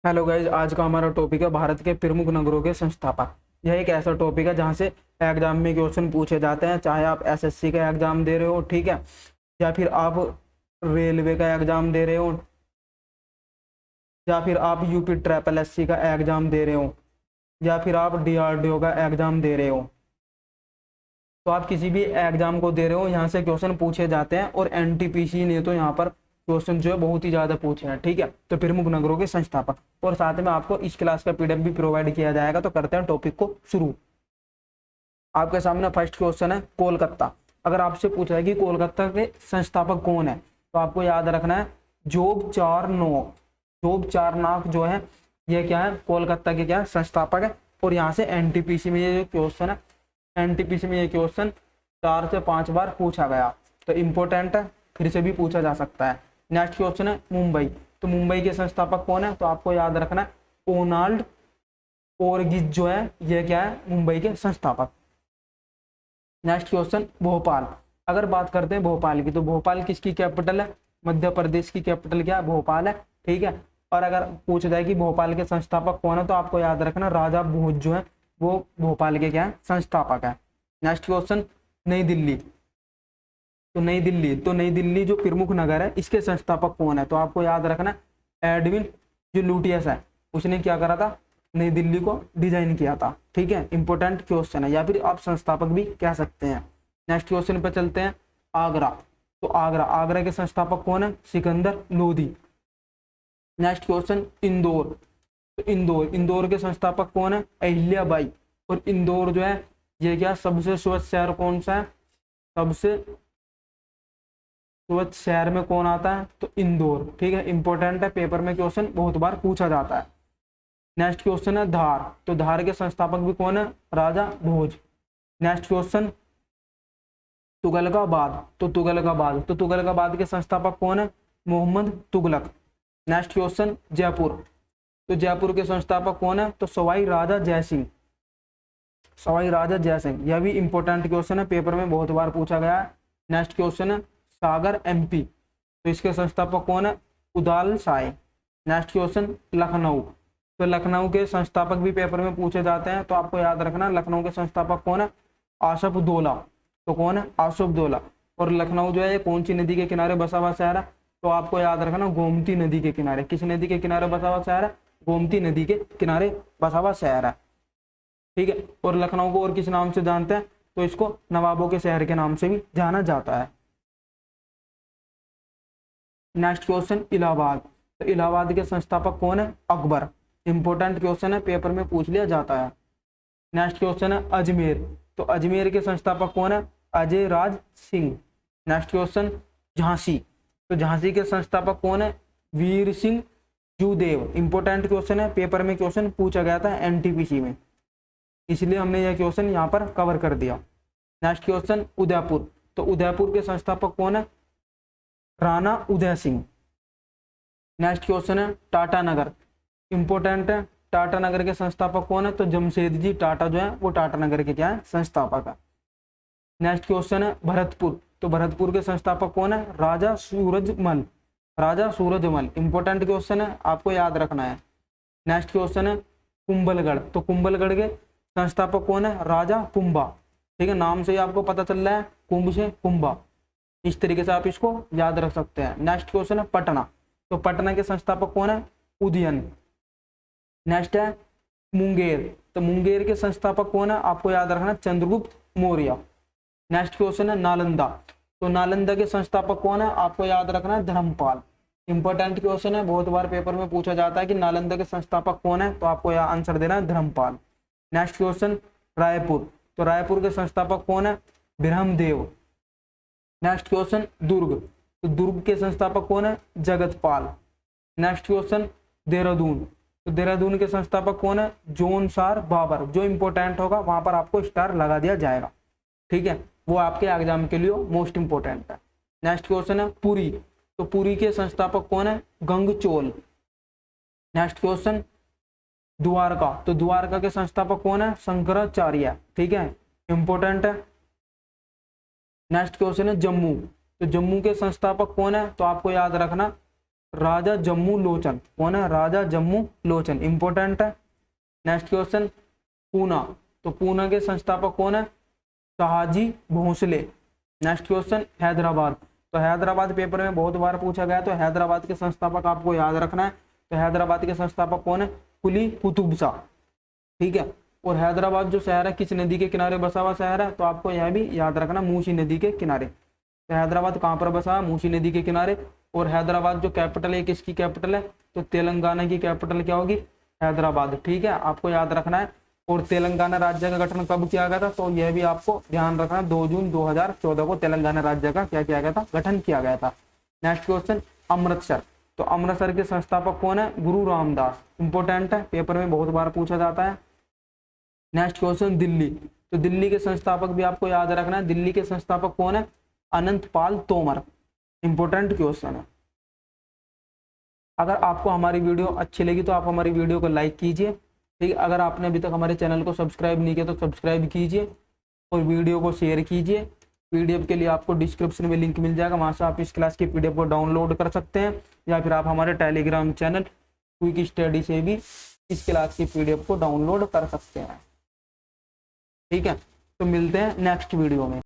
Hello guys, आज का हमारा टॉपिक है भारत के प्रमुख नगरों के संस्थापक। यह एक ऐसा टॉपिक है जहाँ से एग्जाम में क्वेश्चन पूछे जाते हैं, चाहे आप एसएससी का एग्जाम दे रहे हो, ठीक है, या फिर आप रेलवे का एग्जाम दे रहे हो, या फिर आप यूपी ट्रिपल एससी का एग्जाम दे रहे हो, या फिर आप डीआरडीओ का एग्जाम दे रहे हो। तो आप किसी भी एग्जाम को दे रहे हो, यहाँ से क्वेश्चन पूछे जाते हैं। और एनटीपीसी ने तो यहाँ पर क्वेश्चन जो है बहुत ही ज्यादा पूछे हैं, ठीक है। तो प्रमुख नगरों के संस्थापक, और साथ में आपको इस क्लास का पीडीएफ भी प्रोवाइड किया जाएगा। तो करते हैं टॉपिक को शुरू। आपके सामने फर्स्ट क्वेश्चन है कोलकाता। अगर आपसे पूछा है कि कोलकाता के संस्थापक कौन है, तो आपको याद रखना है जोब चारनॉक। जोब चारनॉक जो है ये क्या है, कोलकाता के क्या संस्थापक है। और यहाँ से एनटीपीसी में ये जो क्वेश्चन है, एनटीपीसी में ये क्वेश्चन 4 से 5 बार पूछा गया, तो इम्पोर्टेंट है, फिर से भी पूछा जा सकता है। नेक्स्ट क्वेश्चन है मुंबई। तो मुंबई के संस्थापक कौन है, तो आपको याद रखना है ओनाल्ड ओरगिज जो है ये क्या है, मुंबई के संस्थापक। Next question Bhopal. अगर बात करते हैं भोपाल की, तो भोपाल किसकी कैपिटल है, मध्य प्रदेश की कैपिटल क्या है, भोपाल है, ठीक है। और अगर पूछ जाए कि भोपाल के संस्थापक कौन है, तो आपको याद रखना राजा भोज जो है वो भोपाल के क्या है, संस्थापक है। नेक्स्ट क्वेश्चन नई दिल्ली। तो नई दिल्ली जो प्रमुख नगर है, इसके संस्थापक कौन है, तो आपको याद रखना एडविन जो लुटियस है, उसने क्या करा था, नई दिल्ली को डिजाइन किया था, ठीक है। इंपॉर्टेंट क्वेश्चन है, या फिर आप संस्थापक भी कह सकते हैं। नेक्स्ट क्वेश्चन पे चलते हैं आगरा। तो आगरा के संस्थापक कौन है, सिकंदर लोधी। Next question Indore. तो इंदौर के संस्थापक कौन है, अहिल्याबाई। और इंदौर जो है ये क्या सबसे स्वच्छ शहर कौन सा है, सबसे स्वच्छ शहर में कौन आता है, तो इंदौर, ठीक है। इंपॉर्टेंट है, पेपर में क्वेश्चन बहुत बार पूछा जाता है। नेक्स्ट क्वेश्चन है धार। तो धार के संस्थापक भी कौन है, राजा भोज। Next question Tughlakabad. तो तुगलकाबाद के संस्थापक कौन है, मोहम्मद तुगलक। Next question Jaipur. तो जयपुर के संस्थापक कौन है, तो सवाई राजा जयसिंह। यह भी इंपॉर्टेंट क्वेश्चन है, पेपर में बहुत बार पूछा गया है। नेक्स्ट क्वेश्चन है सागर एमपी। तो इसके संस्थापक कौन है, उदाल साय। Next question Lucknow. तो लखनऊ के संस्थापक भी पेपर में पूछे जाते हैं, तो आपको याद रखना लखनऊ के संस्थापक कौन है, आसफउद्दौला। तो कौन है, आसफउद्दौला। और लखनऊ जो है ये कौन सी नदी के किनारे बसा हुआ शहर है, तो आपको याद रखना गोमती नदी के किनारे। किस नदी के किनारे बसा हुआ शहर है, गोमती नदी के किनारे बसा हुआ शहर है, ठीक है। और लखनऊ को और किस नाम से जानते हैं, तो इसको नवाबों के शहर के नाम से भी जाना जाता है। Next question Allahabad. तो इलाहाबाद के संस्थापक कौन है, अकबर। इंपॉर्टेंट क्वेश्चन है, पेपर में पूछ लिया जाता है। नेक्स्ट क्वेश्चन है अजमेर। तो अजमेर के संस्थापक कौन है, अजय राज सिंह। Next question Jhansi. तो झांसी के संस्थापक कौन है, वीर सिंह जूदेव। इंपॉर्टेंट क्वेश्चन है, पेपर में क्वेश्चन पूछा गया था एनटीपीसी में, इसलिए हमने यह क्वेश्चन यहाँ पर कवर कर दिया। Next question Udaipur. तो उदयपुर के संस्थापक कौन है, राणा उदय सिंह। नेक्स्ट क्वेश्चन है टाटा नगर। इंपॉर्टेंट है, टाटा नगर के संस्थापक कौन है, तो जमशेदजी टाटा जो है वो टाटा नगर के क्या है, संस्थापक है। नेक्स्ट क्वेश्चन है भरतपुर। तो भरतपुर के संस्थापक कौन है, राजा सूरजमल। इंपॉर्टेंट क्वेश्चन है, आपको याद रखना है। नेक्स्ट क्वेश्चन है कुंभलगढ़। तो कुंभलगढ़ के संस्थापक कौन है, राजा कुंभा, ठीक है। नाम से ही आपको पता चल रहा है, कुंभ से कुंभा, इस तरीके से आप इसको याद रख सकते हैं। नेक्स्ट क्वेश्चन है पटना। तो पटना के संस्थापक कौन है, उदयन। नेक्स्ट है मुंगेर। तो मुंगेर के संस्थापक कौन है, आपको याद रखना चंद्रगुप्त मौर्य। नेक्स्ट क्वेश्चन है नालंदा। तो नालंदा के संस्थापक कौन है, आपको याद रखना है धर्मपाल। इंपॉर्टेंट क्वेश्चन है, बहुत बार पेपर में पूछा जाता है कि नालंदा के संस्थापक कौन है, तो आपको यह आंसर देना है धर्मपाल। Next question Raipur. तो रायपुर के संस्थापक कौन है, ब्रह्मदेव। नेक्स्ट क्वेश्चन दुर्ग। तो दुर्ग के संस्थापक कौन है, जगतपाल। Next question Dehradun. तो देहरादून के संस्थापक कौन है, जोनसार बाबर। जो इंपॉर्टेंट होगा वहां पर आपको स्टार लगा दिया जाएगा, ठीक है, वो आपके एग्जाम के लिए मोस्ट इंपॉर्टेंट है। नेक्स्ट क्वेश्चन है पुरी। तो पुरी के संस्थापक कौन है, गंगचोल। Next question Dwarka. तो द्वारका के संस्थापक कौन है, शंकराचार्य, ठीक है, इंपॉर्टेंट है। नेक्स्ट क्वेश्चन है जम्मू। तो जम्मू के संस्थापक कौन है, तो आपको याद रखना राजा जम्मू लोचन, कौन है? राजा जम्मू लोचन, इंपॉर्टेंट है। नेक्स्ट क्वेश्चन, पूना, तो पूना के संस्थापक कौन है? शहाजी भोसले। नेक्स्ट क्वेश्चन, हैदराबाद, तो हैदराबाद पेपर में बहुत बार पूछा गया, तो हैदराबाद के संस्थापक आपको याद रखना है। तो हैदराबाद के संस्थापक कौन है? कुली कुतुब शाह, ठीक है। और हैदराबाद जो शहर है किस नदी के किनारे बसा हुआ शहर है? तो आपको यह भी याद रखना, मूसी नदी के किनारे। तो हैदराबाद कहाँ पर बसा है? मूसी नदी के किनारे। और हैदराबाद जो कैपिटल है किसकी कैपिटल है? तो तेलंगाना की कैपिटल क्या होगी? हैदराबाद, ठीक है, आपको याद रखना है। और तेलंगाना राज्य का गठन कब किया गया था? तो यह भी आपको ध्यान रखना, 2 जून 2014 को तेलंगाना राज्य का क्या किया गया था? गठन किया गया था। नेक्स्ट क्वेश्चन, अमृतसर, तो अमृतसर के संस्थापक कौन है? गुरु रामदास, इंपोर्टेंट है, पेपर में बहुत बार पूछा जाता है। नेक्स्ट क्वेश्चन, दिल्ली, तो दिल्ली के संस्थापक भी आपको याद रखना है। दिल्ली के संस्थापक कौन है? अनंत पाल तोमर, इंपोर्टेंट क्वेश्चन है। अगर आपको हमारी वीडियो अच्छी लगी तो आप हमारी वीडियो को लाइक कीजिए, ठीक है। अगर आपने अभी तक हमारे चैनल को सब्सक्राइब नहीं किया तो सब्सक्राइब कीजिए और वीडियो को शेयर कीजिए। पीडीएफ के लिए आपको डिस्क्रिप्शन में लिंक मिल जाएगा, वहां से आप इस क्लास की पीडीएफ को डाउनलोड कर सकते हैं, या फिर आप हमारे टेलीग्राम चैनल क्विक स्टडी से भी इस क्लास की पीडीएफ को डाउनलोड कर सकते हैं, ठीक है। तो मिलते हैं नेक्स्ट वीडियो में।